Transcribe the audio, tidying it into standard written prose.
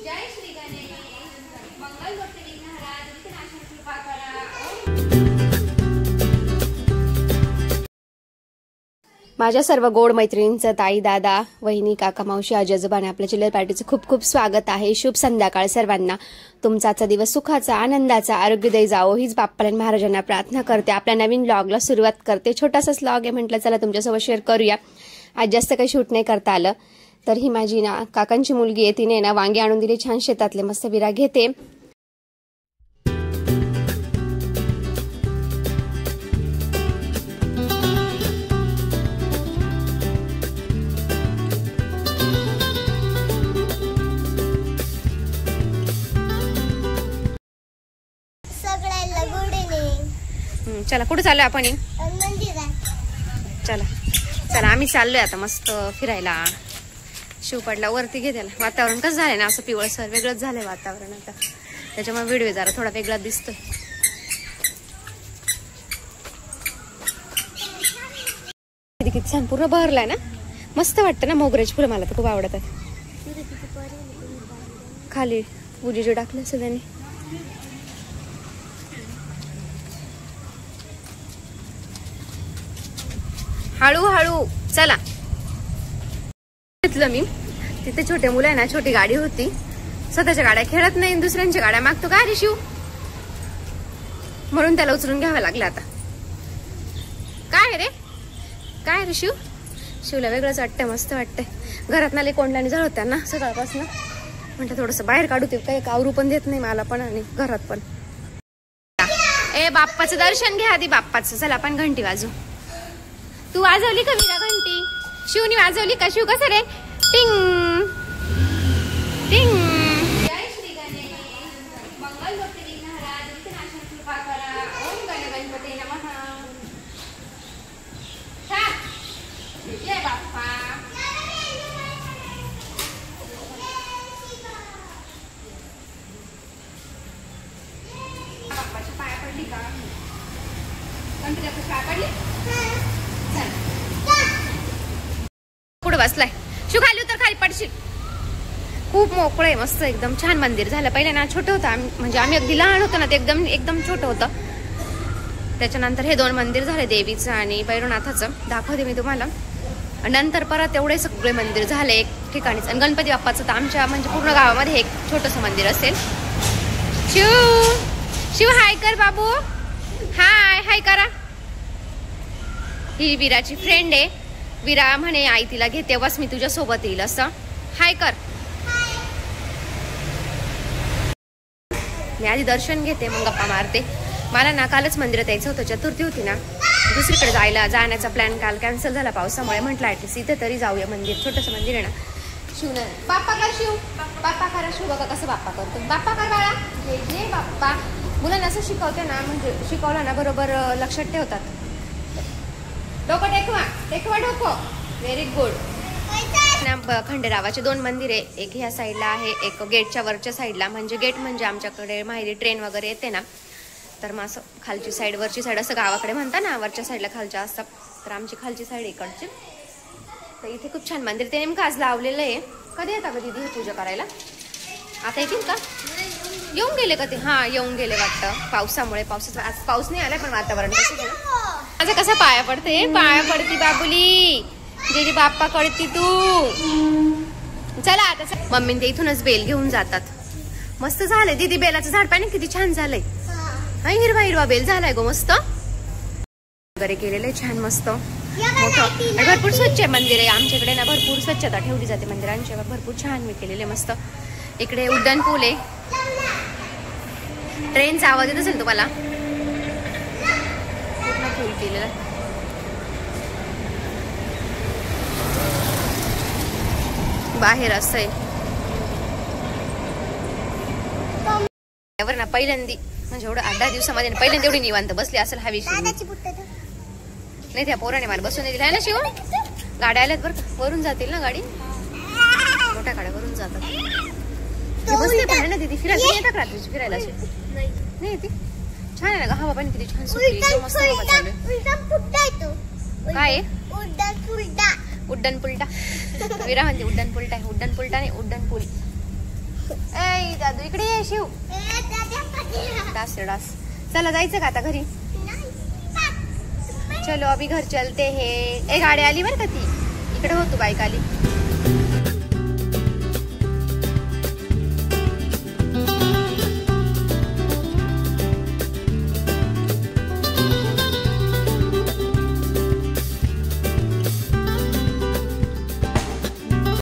जय श्री गणेश मंगल मूर्ती विघ्नहरा दुरितनाशक कृपा करा। माझ्या सर्व गोड मैत्रिणींचं, ताई, दादा, वहिनी, काका, मावशी, आजी, आजोबांना आपल्या चिल्लर पार्टीचं खूप खूप स्वागत आहे। शुभ संध्याकाळ सर्वांना। तुमचा आजचा दिवस सुखाचा, आनंदाचा, आरोग्यदायी जावो हीच बाप्पा महाराजांना प्रार्थना करते। आपल्या नवीन व्लॉगला सुरुवात करते। छोटासाच व्लॉग आहे, म्हटलं चला तुमच्यासोबत शेअर करूया। आज जास्त काही शूट नाही करता आलं, तर ही माझी ना काकांची मुलगी आहे, तिने ना वांगे आणून दिले छान शेतातले, मस्त विरा घेते। चला कुठे चाललोय आपण? चला चला आम्ही चाललोय आता मस्त फिरायला। शिवपडला वरती घे त्याला। वातावरण कसं झालंय ना, असं पिवळसर वेगळंच झालंय वातावरण आता, त्याच्यामुळे व्हिडिओ जरा थोडा वेगळा दिसतोय। किती छान पूर्ण बहरलाय ना, मस्त वाटतं ना। मोगऱ्याची फुलं मला तर खूप आवडतात। खाली पूजेचे टाकले असेल त्यांनी। हळूहळू चला। घेतलं मी तिथे, छोटे मुलं आहे ना, छोटी गाडी होती, स्वतःच्या गाड्या खेळत नाही, दुसऱ्यांच्या गाड्या मागतो काय रे शिव, म्हणून त्याला उचलून घ्यावं लागलं आता। काय रे काय रे शिव, शिवला वेगळंच वाटतंय, मस्त वाटतंय। घरात नाले कोंडल्याने जळ होत्या ना सकाळपासून, म्हणते थोडस बाहेर काढू, ते काही आवरू पण देत नाही मला पण आणि घरात पण। ए बाप्पाचं दर्शन घ्या आधी बाप्पाचं। चला आपण घंटी वाजू। तू वाजवली का विरा घंटी? शिवनी वाजवली का? शिव कसं रे? टिंग टिंग। जय श्री गणेश मंगल मूर्ती विघ्नहरा दुरितनाशक कृपा करा। ओम गण गणपते नमः। जय बाप्पा। बाप्पाच्या पाया पडली का? गणपतीच्या पाया पडली? पुढे बसलाय शिव, खाली उतर, खाली पडशील। खूप मोकळं आहे, मस्त एकदम छान मंदिर झालं। पहिले ना छोटं होतं, म्हणजे आम्ही अगदी लहान होतो ना, ते एकदम छोटं होतं। त्याच्यानंतर हे दोन मंदिर झाले, देवीचं आणि भैरवनाथाचं, दाखवते मी तुम्हाला। नंतर परत एवढे सगळे मंदिर झाले एक ठिकाणीच। आणि गणपती बाप्पाचं तर आमच्या म्हणजे पूर्ण गावामध्ये एक छोटंसं मंदिर असेल। शिव शिव हाय कर बाबू, हाय हाय करा। ही विराची फ्रेंड आहे। विरा म्हणे आई तिला घे तेव्हाच मी तुझ्या सोबत येईल असं। हाय कर। मी आधी दर्शन घेते मग गप्पा मारते। मला ना कालच मंदिरात यायचं होतं, चतुर्थी होती ना, दुसरीकडे जाण्याचा प्लॅन काल कॅन्सल झाला पावसामुळे। म्हटलं ऍटलीस्ट इथे तरी जाऊया, मंदिर छोटंसं मंदिर आहे ना। शिव ना बाप्पा कर, शिव बाप्पा करा। शिव बघा कसं बाप्पा करतो, बाप्पा कर बाळा, जय जय बाप्पा। मुलांना असं शिकवते ना, म्हणजे शिकवलं ना बरोबर लक्षात ठेवतात। डोकं टेकवा, टेकवा डोकं, व्हेरी गुड। खंडेरावाचे दोन मंदिर आहे, एक ह्या साईडला आहे, एक गेटच्या वरच्या साईडला। म्हणजे गेट म्हणजे आमच्याकडे माहेरी ट्रेन वगैरे येते ना, तर मग असं खालची साईड वरची साईड असं गावाकडे म्हणता ना, वरच्या साईडला खालच्या असतात, तर आमची खालची साईड इकडची। तर इथे खूप छान मंदिर, ते नेमकं आज लावलेलं आहे। कधी येता कधी ही पूजा करायला? आता येतील का? येऊन गेले का ते? हा येऊन गेले वाटतं, पावसामुळे। पावसाचा आज पाऊस नाही आलाय, पण वातावरण कसं आहे ना। माझं कसं पाया पडते, पाया पडती बाबुली, जेजी बाप्पा कळती तू। चला आता मम्मी ते इथूनच बेल घेऊन जातात। मस्त झालंय दीदी, बेलाचं झाड पाहिजे किती छान झालंय। हिरवा हिरवा बेल झालाय गो, मस्त वगैरे केलेलं छान मस्त मोठं। आणि भरपूर स्वच्छ मंदिर आहे आमच्याकडे ना, भरपूर स्वच्छता ठेवली जाते मंदिरांच्या, भरपूर छान मी केलेले मस्त। इकडे उड्डाण पूल आहे, ट्रेनचा आवाज येत असेल तुम्हाला, पूर्ण पूल केलेला। बाहेर असं आहे ना, पहिल्यांदी म्हणजे एवढं 8-10 दिवसामध्ये पहिल्यांदा एवढी निवांत बसली असेल हवेशी। नाही त्या पोराने मला बसून दिला आहे ना शिव। गाड्या आल्यात बरं का, वरून जातील ना गाडी, मोठ्या गाड्या वरून जातात। बसले पण ना दीदी, फिरायला येतात रात्रीची फिरायला असे? नाही येते, छान आहे ना हवा पण किती छान सुटली, मस्त हवा चालू आहे। काय उड्डाण पुलटा विरा म्हणते, उड्डाण पुलटा आहे, उड्डाण पुलटा नाही उड्डाण पूल। ए दादू इकडे ये शिव. डास डास. चला जायचं का आता घरी. चलो अभी घर चलते हैं. ए गाडी आली बरं का ती. इकडे हो तू बाईक आली.